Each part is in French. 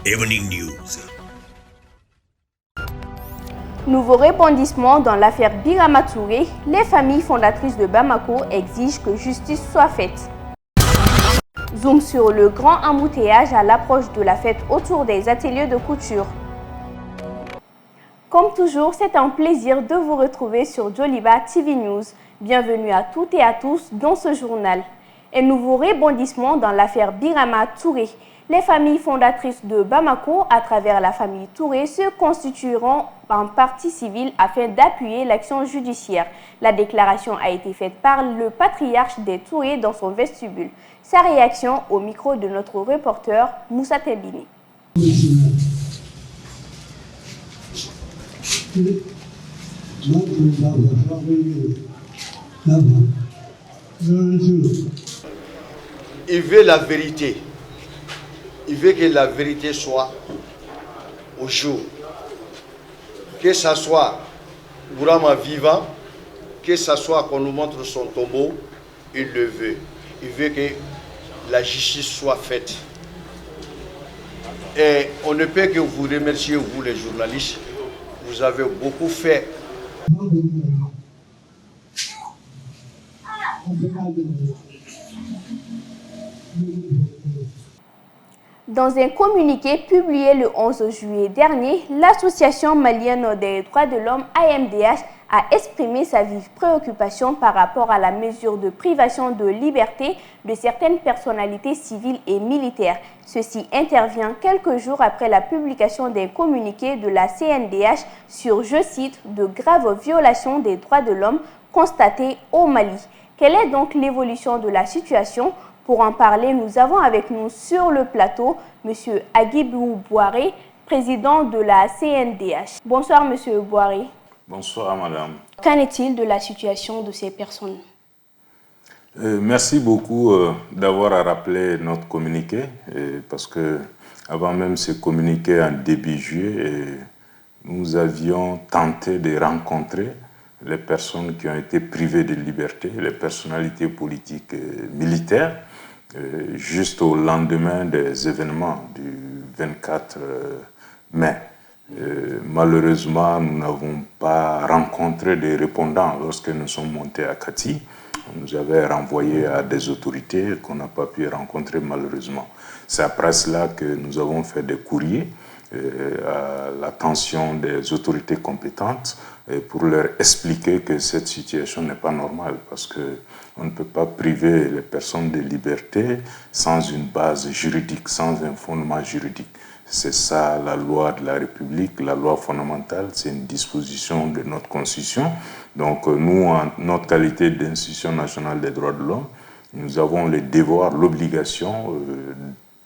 Evening News. Nouveau rebondissement dans l'affaire Birama Touré, les familles fondatrices de Bamako exigent que justice soit faite. Zoom sur le grand embouteillage à l'approche de la fête autour des ateliers de couture. Comme toujours, c'est un plaisir de vous retrouver sur Joliba TV News. Bienvenue à toutes et à tous dans ce journal. Un nouveau rebondissement dans l'affaire Birama Touré. Les familles fondatrices de Bamako, à travers la famille Touré, se constitueront en partie civile afin d'appuyer l'action judiciaire. La déclaration a été faite par le patriarche des Touré dans son vestibule. Sa réaction au micro de notre reporter Moussa Tembini. Il veut la vérité. Il veut que la vérité soit au jour. Que ce soit Bourama vivant, que ce soit qu'on nous montre son tombeau, il le veut. Il veut que la justice soit faite. Et on ne peut que vous remercier, vous les journalistes. Vous avez beaucoup fait. Dans un communiqué publié le 11 juillet dernier, l'Association malienne des droits de l'homme AMDH a exprimé sa vive préoccupation par rapport à la mesure de privation de liberté de certaines personnalités civiles et militaires. Ceci intervient quelques jours après la publication d'un communiqué de la CNDH sur, je cite, de graves violations des droits de l'homme constatées au Mali. Quelle est donc l'évolution de la situation ? Pour en parler, nous avons avec nous sur le plateau M. Agibou Boiré, président de la CNDH. Bonsoir M. Boiré. Bonsoir madame. Qu'en est-il de la situation de ces personnes? Merci beaucoup d'avoir rappelé notre communiqué, parce que avant même ce communiqué en début juillet, nous avions tenté de rencontrer les personnes qui ont été privées de liberté, les personnalités politiques et militaires, juste au lendemain des événements du 24 mai. Malheureusement, nous n'avons pas rencontré des répondants lorsque nous sommes montés à Kati. On nous avait renvoyés à des autorités qu'on n'a pas pu rencontrer malheureusement. C'est après cela que nous avons fait des courriers à l'attention des autorités compétentes pour leur expliquer que cette situation n'est pas normale, parce qu'on ne peut pas priver les personnes de liberté sans une base juridique, sans un fondement juridique. C'est ça la loi de la République, la loi fondamentale, c'est une disposition de notre Constitution. Donc nous, en notre qualité d'institution nationale des droits de l'homme, nous avons le devoir, l'obligation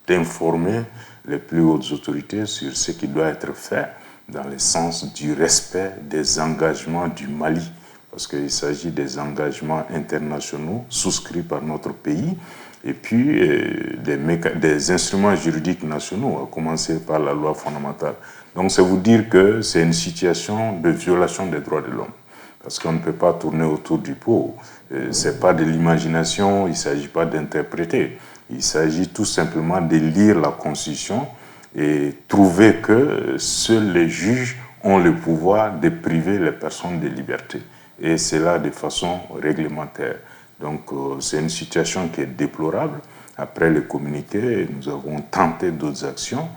d'informer les plus hautes autorités sur ce qui doit être fait dans le sens du respect des engagements du Mali, parce qu'il s'agit des engagements internationaux souscrits par notre pays, et puis des instruments juridiques nationaux, à commencer par la loi fondamentale. Donc c'est vous dire que c'est une situation de violation des droits de l'homme, parce qu'on ne peut pas tourner autour du pot. Ce n'est pas de l'imagination, il ne s'agit pas d'interpréter. Il s'agit tout simplement de lire la Constitution et trouver que seuls les juges ont le pouvoir de priver les personnes de liberté. Et c'est là de façon réglementaire. Donc c'est une situation qui est déplorable. Après le communiqué, nous avons tenté d'autres actions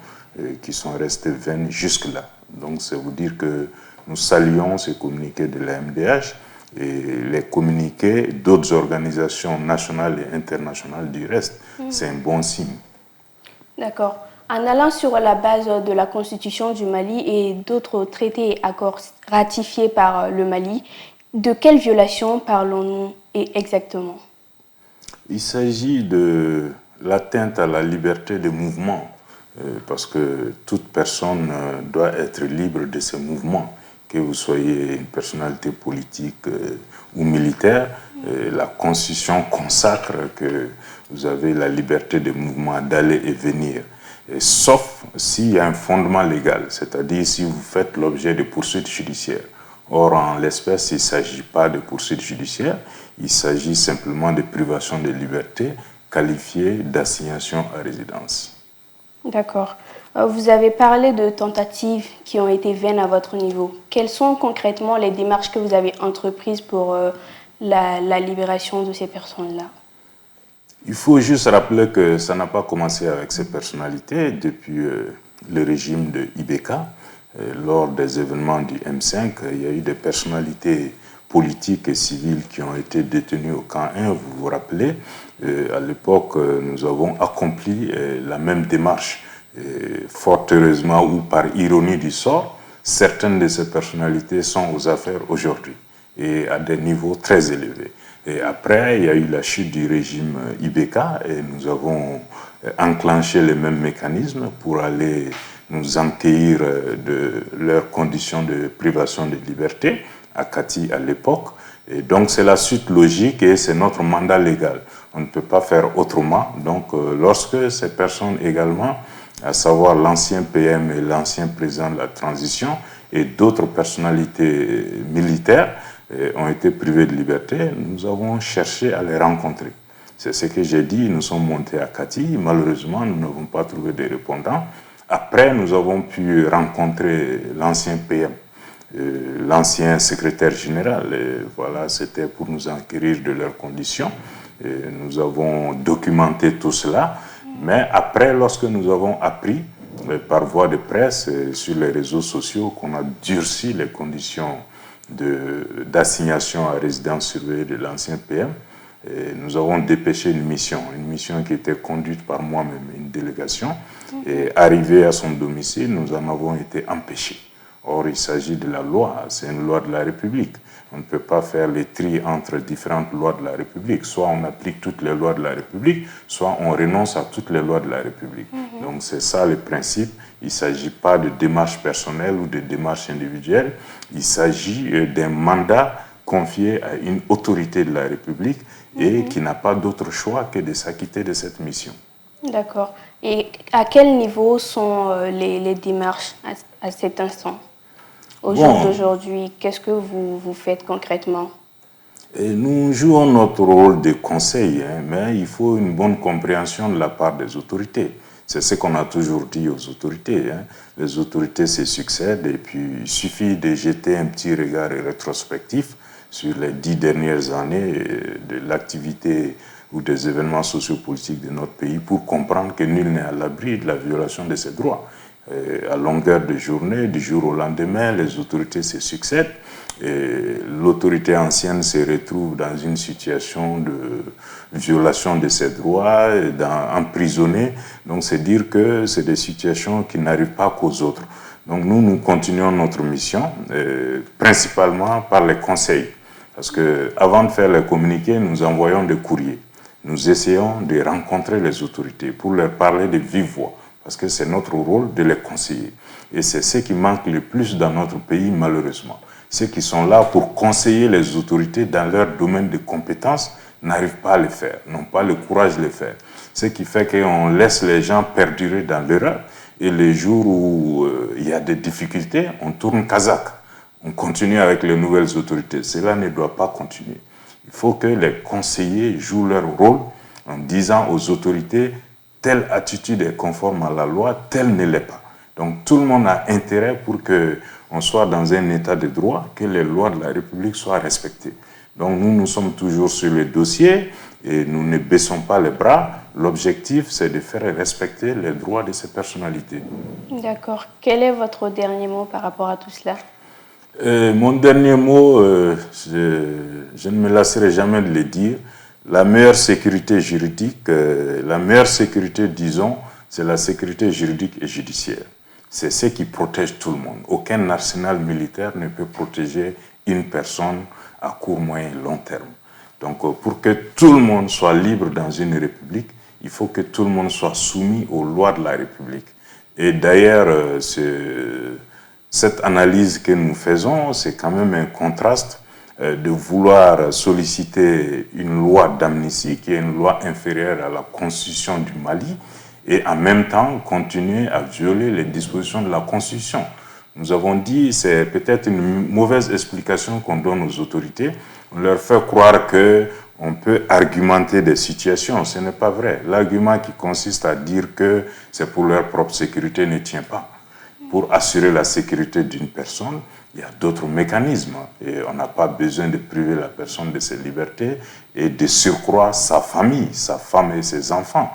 qui sont restées vaines jusque-là. Donc c'est vous dire que nous saluons ce communiqué de la MDH et les communiqués d'autres organisations nationales et internationales du reste. C'est un bon signe. D'accord. En allant sur la base de la Constitution du Mali et d'autres traités et accords ratifiés par le Mali, de quelles violations parlons-nous exactement? Il s'agit de l'atteinte à la liberté de mouvement, parce que toute personne doit être libre de ses mouvements, que vous soyez une personnalité politique ou militaire. La Constitution consacre que vous avez la liberté de mouvement, d'aller et venir, sauf s'il y a un fondement légal, c'est-à-dire si vous faites l'objet de poursuites judiciaires. Or, en l'espèce, il ne s'agit pas de poursuites judiciaires, il s'agit simplement de privation de liberté qualifiée d'assignation à résidence. D'accord. Vous avez parlé de tentatives qui ont été vaines à votre niveau. Quelles sont concrètement les démarches que vous avez entreprises pour la libération de ces personnes-là? Il faut juste rappeler que ça n'a pas commencé avec ces personnalités depuis le régime de Ibeka. Lors des événements du M5, il y a eu des personnalités politiques et civiles qui ont été détenues au camp 1. Vous vous rappelez, à l'époque, nous avons accompli la même démarche. Fort heureusement ou par ironie du sort, certaines de ces personnalités sont aux affaires aujourd'hui et à des niveaux très élevés. Et après, il y a eu la chute du régime Ibeka et nous avons enclenché les mêmes mécanismes pour aller nous enquérir de leurs conditions de privation de liberté à Kati à l'époque. Et donc c'est la suite logique et c'est notre mandat légal. On ne peut pas faire autrement. Donc lorsque ces personnes également, à savoir l'ancien PM et l'ancien président de la transition et d'autres personnalités militaires ont été privés de liberté, nous avons cherché à les rencontrer. C'est ce que j'ai dit, nous sommes montés à Kati, malheureusement nous n'avons pas trouvé de répondants. Après, nous avons pu rencontrer l'ancien PM, l'ancien secrétaire général. Et voilà, c'était pour nous enquérir de leurs conditions. Et nous avons documenté tout cela. Mais après, lorsque nous avons appris par voie de presse sur les réseaux sociaux qu'on a durci les conditions d'assignation à résidence surveillée de l'ancien PM, nous avons dépêché une mission qui était conduite par moi-même, une délégation, et arrivé à son domicile, nous en avons été empêchés. Or, il s'agit de la loi, c'est une loi de la République. On ne peut pas faire les tris entre différentes lois de la République. Soit on applique toutes les lois de la République, soit on renonce à toutes les lois de la République. Donc c'est ça le principe. Il ne s'agit pas de démarches personnelles ou de démarches individuelles. Il s'agit d'un mandat confié à une autorité de la République et qui n'a pas d'autre choix que de s'acquitter de cette mission. D'accord. Et à quel niveau sont les démarches à cet instant? Au jour d'aujourd'hui, qu'est-ce que vous faites concrètement? Et nous jouons notre rôle de conseil, mais il faut une bonne compréhension de la part des autorités. C'est ce qu'on a toujours dit aux autorités. Les autorités se succèdent et puis il suffit de jeter un petit regard rétrospectif sur les 10 dernières années de l'activité ou des événements sociopolitiques de notre pays pour comprendre que nul n'est à l'abri de la violation de ses droits. À longueur de journée, du jour au lendemain, les autorités se succèdent et l'autorité ancienne se retrouve dans une situation de violation de ses droits, emprisonnée. Donc c'est dire que c'est des situations qui n'arrivent pas qu'aux autres. Donc nous continuons notre mission, principalement par les conseils. Parce qu'avant de faire les communiqués, nous envoyons des courriers. Nous essayons de rencontrer les autorités pour leur parler de vive voix. Parce que c'est notre rôle de les conseiller. Et c'est ce qui manque le plus dans notre pays, malheureusement. Ceux qui sont là pour conseiller les autorités dans leur domaine de compétences n'arrivent pas à le faire, n'ont pas le courage de le faire. Ce qui fait qu'on laisse les gens perdurer dans l'erreur. Et les jours où il y a des difficultés, on tourne kazakh. On continue avec les nouvelles autorités. Cela ne doit pas continuer. Il faut que les conseillers jouent leur rôle en disant aux autorités telle attitude est conforme à la loi, telle ne l'est pas. Donc tout le monde a intérêt pour qu'on soit dans un état de droit, que les lois de la République soient respectées. Donc nous sommes toujours sur le dossier et nous ne baissons pas les bras. L'objectif, c'est de faire respecter les droits de ces personnalités. D'accord. Quel est votre dernier mot par rapport à tout cela? Mon dernier mot, je ne me lasserai jamais de le dire. La meilleure sécurité juridique, la meilleure sécurité, disons, c'est la sécurité juridique et judiciaire. C'est ce qui protège tout le monde. Aucun arsenal militaire ne peut protéger une personne à court, moyen et long terme. Donc, pour que tout le monde soit libre dans une république, il faut que tout le monde soit soumis aux lois de la République. Et d'ailleurs, cette analyse que nous faisons, c'est quand même un contraste de vouloir solliciter une loi d'amnistie qui est une loi inférieure à la Constitution du Mali et en même temps continuer à violer les dispositions de la Constitution. Nous avons dit c'est peut-être une mauvaise explication qu'on donne aux autorités. On leur fait croire qu'on peut argumenter des situations. Ce n'est pas vrai. L'argument qui consiste à dire que c'est pour leur propre sécurité ne tient pas. Pour assurer la sécurité d'une personne, il y a d'autres mécanismes. Et on n'a pas besoin de priver la personne de ses libertés et de surcroît sa famille, sa femme et ses enfants.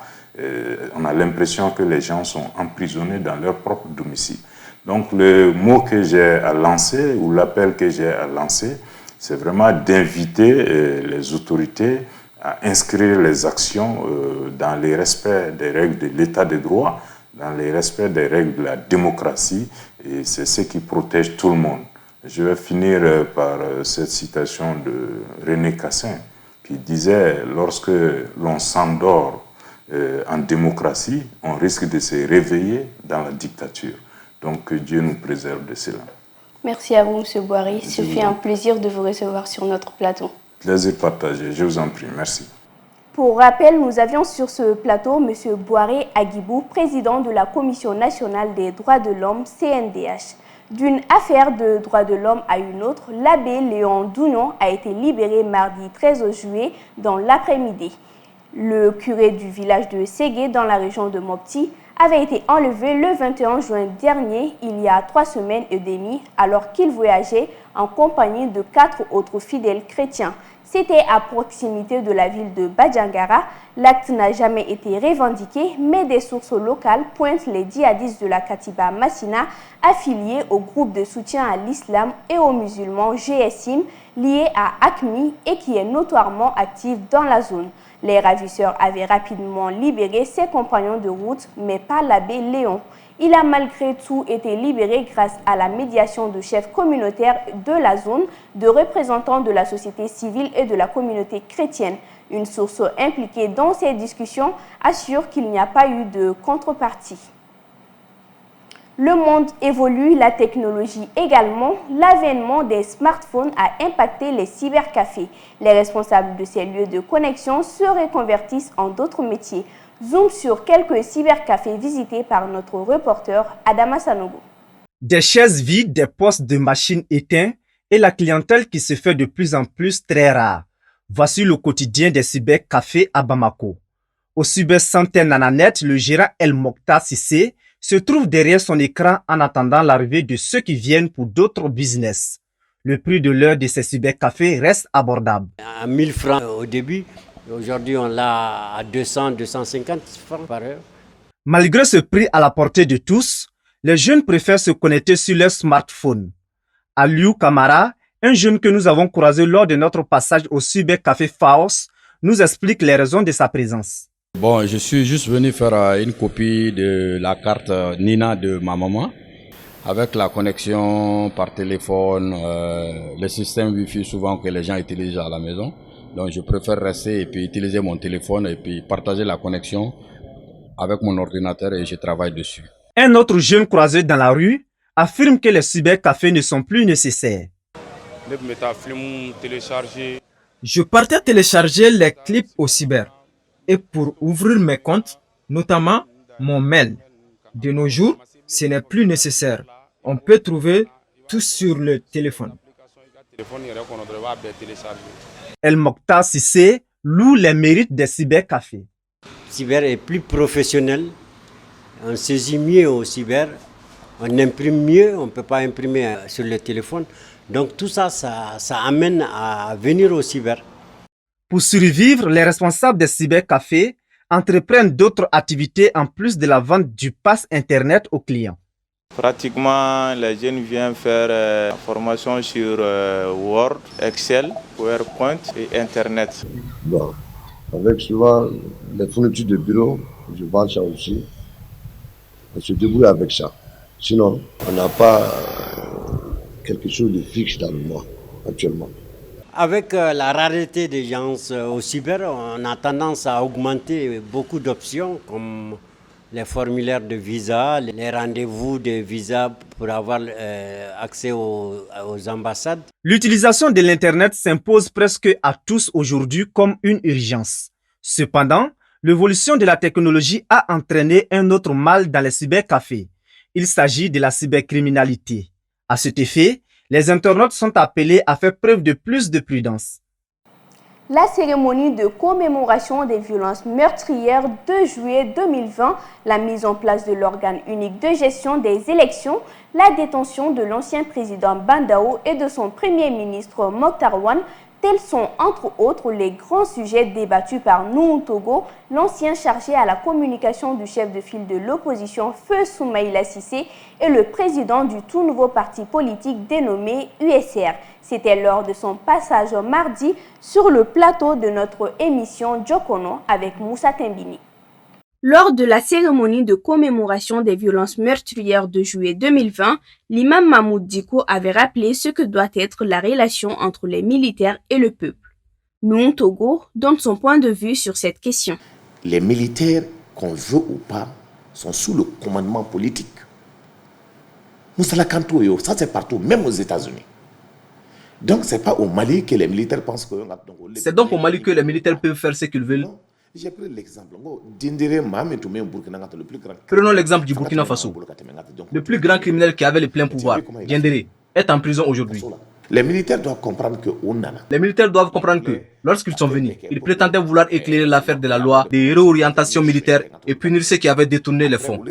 On a l'impression que les gens sont emprisonnés dans leur propre domicile. Donc le mot que j'ai à lancer, ou l'appel que j'ai à lancer, c'est vraiment d'inviter les autorités à inscrire les actions dans les respects des règles de l'état de droit, dans les respects des règles de la démocratie, et c'est ce qui protège tout le monde. Je vais finir par cette citation de René Cassin, qui disait « Lorsque l'on s'endort en démocratie, on risque de se réveiller dans la dictature. » Donc que Dieu nous préserve de cela. Merci à vous, M. Boiry. Ce fut un plaisir de vous recevoir sur notre plateau. Plaisir partagé, je vous en prie, merci. Pour rappel, nous avions sur ce plateau M. Boiry Agibou, président de la Commission nationale des droits de l'homme, CNDH. D'une affaire de droits de l'homme à une autre, l'abbé Léon Dounon a été libéré mardi 13 juillet dans l'après-midi. Le curé du village de Ségué, dans la région de Mopti, avait été enlevé le 21 juin dernier, il y a 3 semaines et demie, alors qu'il voyageait en compagnie de 4 autres fidèles chrétiens. C'était à proximité de la ville de Badjangara. L'acte n'a jamais été revendiqué, mais des sources locales pointent les djihadistes de la Katiba Massina affiliés au groupe de soutien à l'islam et aux musulmans GSIM lié à ACMI et qui est notoirement actif dans la zone. Les ravisseurs avaient rapidement libéré ses compagnons de route, mais pas l'abbé Léon. Il a malgré tout été libéré grâce à la médiation de chefs communautaires de la zone, de représentants de la société civile et de la communauté chrétienne. Une source impliquée dans ces discussions assure qu'il n'y a pas eu de contrepartie. Le monde évolue, la technologie également. L'avènement des smartphones a impacté les cybercafés. Les responsables de ces lieux de connexion se reconvertissent en d'autres métiers. Zoom sur quelques cybercafés visités par notre reporter Adama Sanogo. Des chaises vides, des postes de machines éteints et la clientèle qui se fait de plus en plus très rare. Voici le quotidien des cybercafés à Bamako. Au cybercenter Nananet, le gérant El Mokhtar Sissé se trouve derrière son écran en attendant l'arrivée de ceux qui viennent pour d'autres business. Le prix de l'heure de ces cybercafés reste abordable. À 1000 francs au début, aujourd'hui on l'a à 200, 250 francs par heure. Malgré ce prix à la portée de tous, les jeunes préfèrent se connecter sur leur smartphone. Aliou Kamara, un jeune que nous avons croisé lors de notre passage au cybercafé Faos, nous explique les raisons de sa présence. Bon, je suis juste venu faire une copie de la carte Nina de ma maman avec la connexion par téléphone, le système Wi-Fi souvent que les gens utilisent à la maison. Donc je préfère rester et puis utiliser mon téléphone et puis partager la connexion avec mon ordinateur et je travaille dessus. Un autre jeune croisé dans la rue affirme que les cybercafés ne sont plus nécessaires. Je partais télécharger les clips au cyber. Et pour ouvrir mes comptes, notamment mon mail. De nos jours, ce n'est plus nécessaire. On peut trouver tout sur le téléphone. El Mokhtar Sissé loue les mérites des cybercafés. Le cyber est plus professionnel, on saisit mieux au cyber, on imprime mieux, on ne peut pas imprimer sur le téléphone. Donc tout ça, ça amène à venir au cyber. Pour survivre, les responsables des cybercafés entreprennent d'autres activités en plus de la vente du pass Internet aux clients. Pratiquement, les jeunes viennent faire la formation sur Word, Excel, PowerPoint et Internet. Bon, avec souvent les fournitures de bureau, je vends ça aussi. On se débrouille avec ça. Sinon, on n'a pas quelque chose de fixe dans le mois actuellement. Avec la rareté des gens au cyber, on a tendance à augmenter beaucoup d'options comme les formulaires de visa, les rendez-vous de visa pour avoir accès aux ambassades. L'utilisation de l'Internet s'impose presque à tous aujourd'hui comme une urgence. Cependant, l'évolution de la technologie a entraîné un autre mal dans les cybercafés. Il s'agit de la cybercriminalité. À cet effet, les internautes sont appelés à faire preuve de plus de prudence. La cérémonie de commémoration des violences meurtrières 2 juillet 2020, la mise en place de l'organe unique de gestion des élections, la détention de l'ancien président Bandao et de son premier ministre Mokhtar Wane, tels sont entre autres les grands sujets débattus par Nuhun Togo, l'ancien chargé à la communication du chef de file de l'opposition Feu Soumaïla Cissé et le président du tout nouveau parti politique dénommé USR. C'était lors de son passage mardi sur le plateau de notre émission Djokono avec Moussa Tembini. Lors de la cérémonie de commémoration des violences meurtrières de juillet 2020, l'imam Mahmoud Diko avait rappelé ce que doit être la relation entre les militaires et le peuple. Nuhun Togo donne son point de vue sur cette question. Les militaires, qu'on veut ou pas, sont sous le commandement politique. Moussala Kanto, ça c'est partout, même aux États-Unis. Donc c'est pas au Mali que les militaires pensent que... C'est donc au Mali que les militaires peuvent faire ce qu'ils veulent. J'ai pris l'exemple. Prenons l'exemple du Burkina Faso. Le plus grand criminel qui avait le plein pouvoir, Diendéré, est en prison aujourd'hui. Les militaires doivent comprendre que lorsqu'ils sont venus, ils prétendaient vouloir éclairer l'affaire de la loi de réorientation militaire et punir ceux qui avaient détourné les fonds.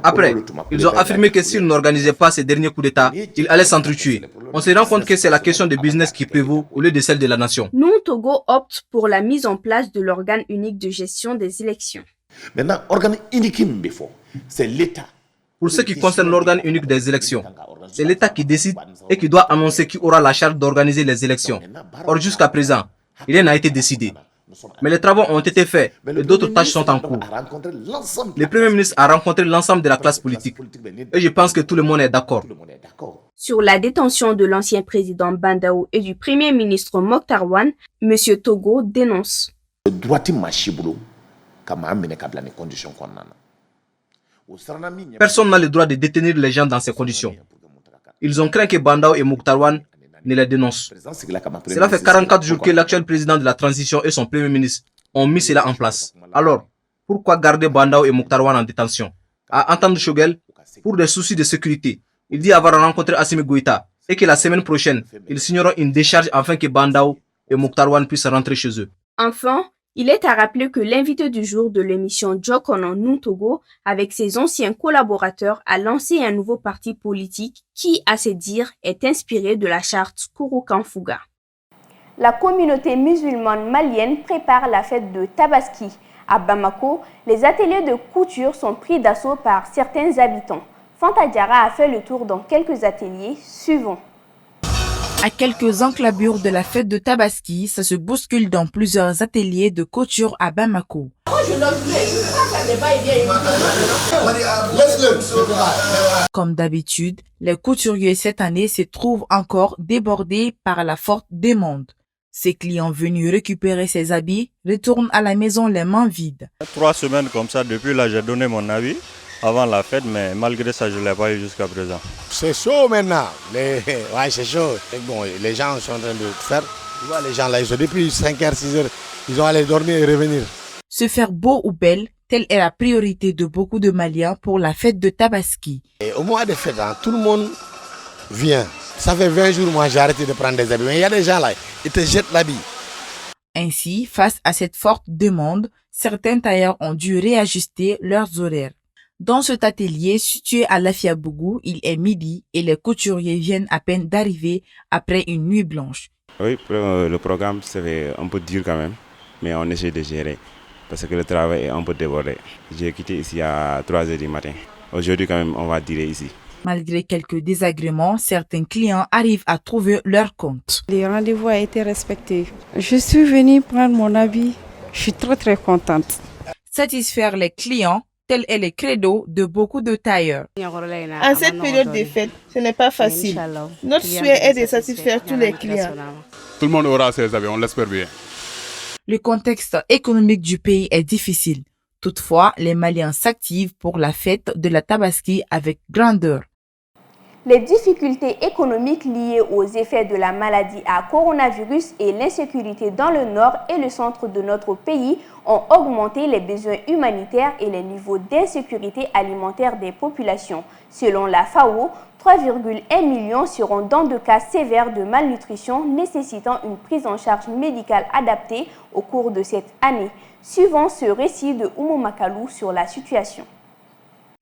Après, ils ont affirmé que s'ils n'organisaient pas ces derniers coups d'État, ils allaient s'entretuer. On se rend compte que c'est la question de business qui prévaut au lieu de celle de la nation. Nuhun Togo opte pour la mise en place de l'organe unique de gestion des élections. Maintenant, organe unique, c'est l'État. Pour ce qui concerne l'organe unique des élections, c'est l'État qui décide et qui doit annoncer qui aura la charge d'organiser les élections. Or, jusqu'à présent, rien n'a été décidé. Mais les travaux ont été faits et d'autres tâches sont en cours. Le Premier ministre a rencontré l'ensemble de la classe politique et je pense que tout le monde est d'accord. Sur la détention de l'ancien président Bandao et du Premier ministre Mokhtar Wane, M. Togo dénonce. Personne n'a le droit de détenir les gens dans ces conditions. Ils ont craint que Bandao et Mokhtar Wane ne les dénoncent. Cela fait 44 jours que l'actuel président de la transition et son premier ministre ont mis cela en place. Alors, pourquoi garder Bandao et Mokhtar Wane en détention? À entendre Shogel, pour des soucis de sécurité, il dit avoir rencontré Assimi Goïta et que la semaine prochaine, ils signeront une décharge afin que Bandao et Mokhtar Wane puissent rentrer chez eux. Enfin, il est à rappeler que l'invité du jour de l'émission Djokono Nuhun Togo, avec ses anciens collaborateurs, a lancé un nouveau parti politique qui, à ses dires, est inspiré de la charte Kouroukan-Fouga. La communauté musulmane malienne prépare la fête de Tabaski. À Bamako, les ateliers de couture sont pris d'assaut par certains habitants. Fanta Diarra a fait le tour dans quelques ateliers suivants. À quelques enclavures de la fête de Tabaski, ça se bouscule dans plusieurs ateliers de couture à Bamako. Comme d'habitude, les couturiers cette année se trouvent encore débordés par la forte demande. Ces clients venus récupérer ces habits retournent à la maison les mains vides. 3 semaines comme ça, depuis là j'ai donné mon avis avant la fête, mais malgré ça je ne l'ai pas eu jusqu'à présent. C'est chaud maintenant, ouais, c'est chaud. Et bon, les gens sont en train de faire, tu vois les gens là, ils sont depuis 5h, 6h, ils ont allé dormir et revenir. Se faire beau ou belle, telle est la priorité de beaucoup de Maliens pour la fête de Tabaski. Et au mois de fête, hein, tout le monde vient. Ça fait 20 jours moi j'ai arrêté de prendre des habits, mais il y a des gens là, ils te jettent l'habit. Ainsi, face à cette forte demande, certains tailleurs ont dû réajuster leurs horaires. Dans cet atelier situé à Lafiabougou, il est midi et les couturiers viennent à peine d'arriver après une nuit blanche. Oui, le programme c'est un peu dur quand même, mais on essaie de gérer parce que le travail est un peu débordé. J'ai quitté ici à 3h du matin. Aujourd'hui quand même, on va tirer ici. Malgré quelques désagréments, certains clients arrivent à trouver leur compte. Les rendez-vous ont été respectés. Je suis venue prendre mon habit. Je suis très contente. Satisfaire les clients, tel est le credo de beaucoup de tailleurs. En cette période de fête, ce n'est pas facile. Notre souhait est de satisfaire tous les clients. Tout le monde aura ses habits, on l'espère bien. Le contexte économique du pays est difficile. Toutefois, les Maliens s'activent pour la fête de la Tabaski avec grandeur. Les difficultés économiques liées aux effets de la maladie à coronavirus et l'insécurité dans le nord et le centre de notre pays ont augmenté les besoins humanitaires et les niveaux d'insécurité alimentaire des populations. Selon la FAO, 3,1 millions seront dans de cas sévères de malnutrition nécessitant une prise en charge médicale adaptée au cours de cette année. Suivant ce récit de Oumou Makalou sur la situation.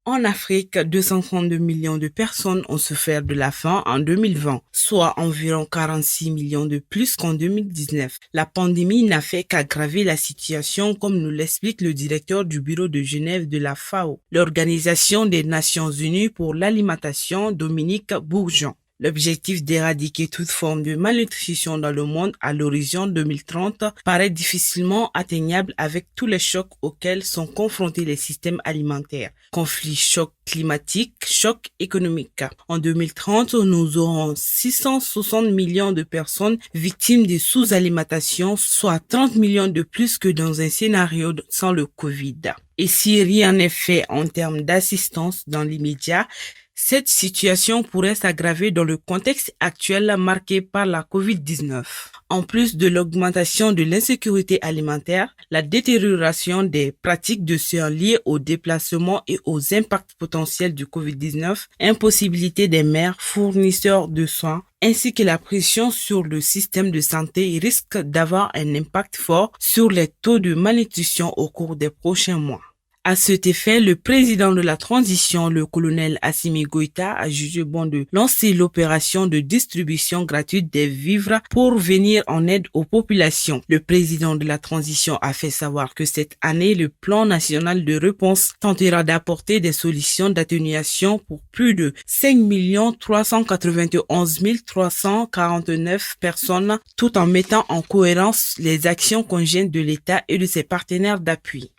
En Afrique, 232 millions de personnes ont souffert de la faim en 2020, soit environ 46 millions de plus qu'en 2019. La pandémie n'a fait qu'aggraver la situation, comme nous l'explique le directeur du bureau de Genève de la FAO, l'Organisation des Nations Unies pour l'alimentation, Dominique Bourgeon. L'objectif d'éradiquer toute forme de malnutrition dans le monde à l'horizon 2030 paraît difficilement atteignable avec tous les chocs auxquels sont confrontés les systèmes alimentaires. Conflits, chocs climatiques, chocs économiques. En 2030, nous aurons 660 millions de personnes victimes de sous-alimentation, soit 30 millions de plus que dans un scénario sans le Covid. Et si rien n'est fait en termes d'assistance dans l'immédiat, cette situation pourrait s'aggraver dans le contexte actuel marqué par la COVID-19. En plus de l'augmentation de l'insécurité alimentaire, la détérioration des pratiques de soins liées au déplacement et aux impacts potentiels du COVID-19, impossibilité des mères fournisseurs de soins, ainsi que la pression sur le système de santé risquent d'avoir un impact fort sur les taux de malnutrition au cours des prochains mois. À cet effet, le président de la transition, le colonel Assimi Goïta, a jugé bon de lancer l'opération de distribution gratuite des vivres pour venir en aide aux populations. Le président de la transition a fait savoir que cette année, le plan national de réponse tentera d'apporter des solutions d'atténuation pour plus de 5 391 349 personnes, tout en mettant en cohérence les actions conjointes de l'État et de ses partenaires d'appui.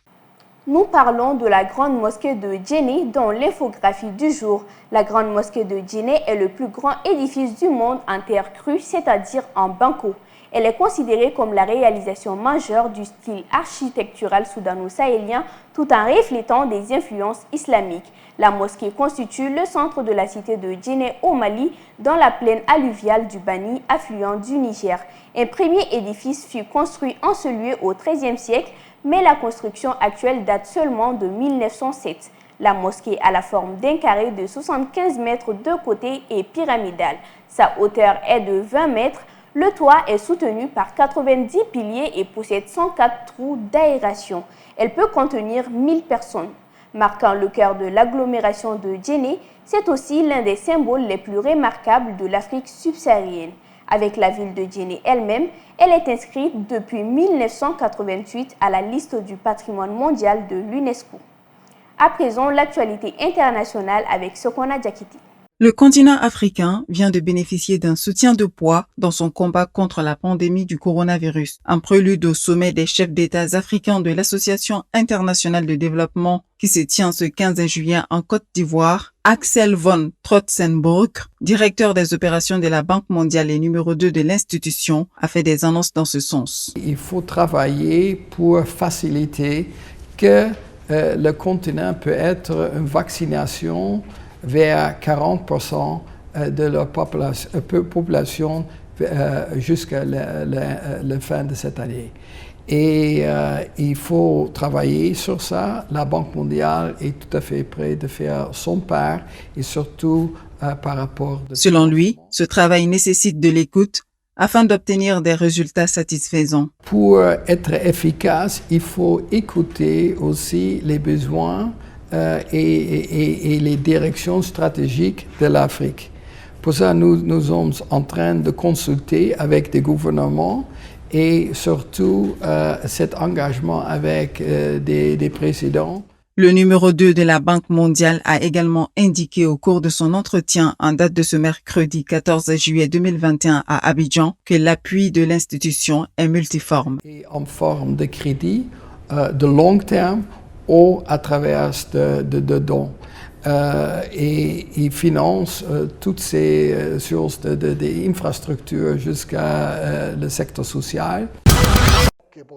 Nous parlons de la grande mosquée de Djenné dans l'infographie du jour. La grande mosquée de Djenné est le plus grand édifice du monde en terre crue, c'est-à-dire en banco. Elle est considérée comme la réalisation majeure du style architectural soudano-sahélien tout en reflétant des influences islamiques. La mosquée constitue le centre de la cité de Djenné au Mali, dans la plaine alluviale du Bani, affluent du Niger. Un premier édifice fut construit en ce lieu au XIIIe siècle, mais la construction actuelle date seulement de 1907. La mosquée a la forme d'un carré de 75 mètres de côté et pyramidale. Sa hauteur est de 20 mètres. Le toit est soutenu par 90 piliers et possède 104 trous d'aération. Elle peut contenir 1000 personnes. Marquant le cœur de l'agglomération de Djenné, c'est aussi l'un des symboles les plus remarquables de l'Afrique subsaharienne. Avec la ville de Djenné elle-même, elle est inscrite depuis 1988 à la liste du patrimoine mondial de l'UNESCO. À présent, l'actualité internationale avec Sokona Diakité. Le continent africain vient de bénéficier d'un soutien de poids dans son combat contre la pandémie du coronavirus. En prélude au sommet des chefs d'État africains de l'Association internationale de développement qui se tient ce 15 juillet en Côte d'Ivoire, Axel von Trotzenburg, directeur des opérations de la Banque mondiale et numéro 2 de l'institution, a fait des annonces dans ce sens. Il faut travailler pour faciliter que le continent peut être une vaccination vers 40% de la population jusqu'à la fin de cette année. Et il faut travailler sur ça. La Banque mondiale est tout à fait prête de faire son part et surtout par rapport... Selon lui, ce travail nécessite de l'écoute afin d'obtenir des résultats satisfaisants. Pour être efficace, il faut écouter aussi les besoins et les directions stratégiques de l'Afrique. Pour ça, nous sommes en train de consulter avec des gouvernements et surtout cet engagement avec des présidents. Le numéro 2 de la Banque mondiale a également indiqué au cours de son entretien en date de ce mercredi 14 juillet 2021 à Abidjan que l'appui de l'institution est multiforme. Et en forme de crédit de long terme ou à travers de dons. Et il finance toutes ces sources d'infrastructures jusqu'à le secteur social.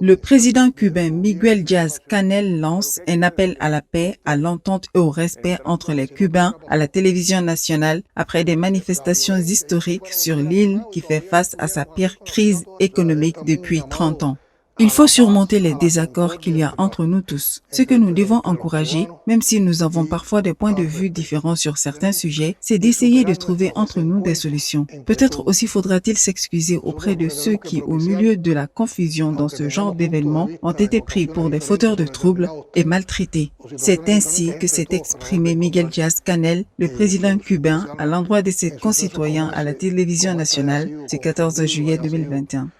Le président cubain Miguel Díaz-Canel lance un appel à la paix, à l'entente et au respect entre les Cubains à la télévision nationale après des manifestations historiques sur l'île qui fait face à sa pire crise économique depuis 30 ans. Il faut surmonter les désaccords qu'il y a entre nous tous. Ce que nous devons encourager, même si nous avons parfois des points de vue différents sur certains sujets, c'est d'essayer de trouver entre nous des solutions. Peut-être aussi faudra-t-il s'excuser auprès de ceux qui, au milieu de la confusion dans ce genre d'événements, ont été pris pour des fauteurs de troubles et maltraités. C'est ainsi que s'est exprimé Miguel Díaz-Canel, le président cubain, à l'endroit de ses concitoyens à la télévision nationale ce 14 juillet 2021.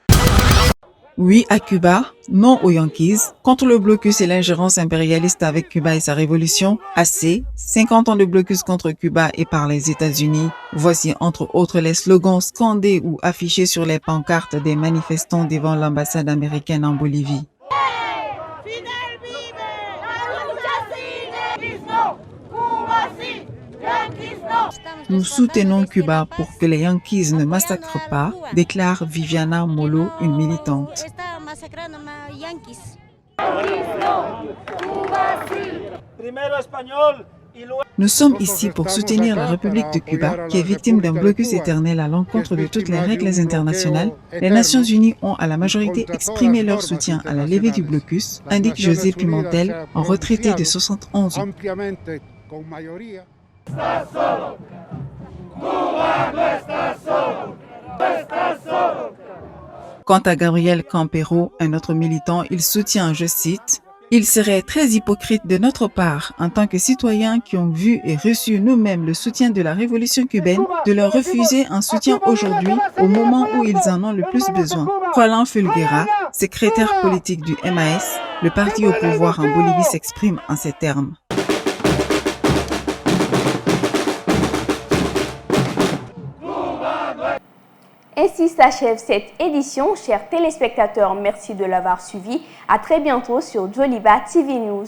Oui à Cuba, non aux Yankees, contre le blocus et l'ingérence impérialiste avec Cuba et sa révolution, assez, 50 ans de blocus contre Cuba et par les États-Unis. Voici entre autres les slogans scandés ou affichés sur les pancartes des manifestants devant l'ambassade américaine en Bolivie. Nous soutenons Cuba pour que les Yankees ne massacrent pas, déclare Viviana Molo, une militante. Nous sommes ici pour soutenir la République de Cuba, qui est victime d'un blocus éternel à l'encontre de toutes les règles internationales. Les Nations Unies ont à la majorité exprimé leur soutien à la levée du blocus, indique José Pimentel, en retraité de 71 ans. Quant à Gabriel Campero, un autre militant, il soutient, je cite, « Il serait très hypocrite de notre part, en tant que citoyens qui ont vu et reçu nous-mêmes le soutien de la révolution cubaine, de leur refuser un soutien aujourd'hui au moment où ils en ont le plus besoin. » Roland Fulguera, secrétaire politique du MAS, le parti au pouvoir en Bolivie, s'exprime en ces termes. Ainsi s'achève cette édition. Chers téléspectateurs, merci de l'avoir suivi. À très bientôt sur Joliba TV News.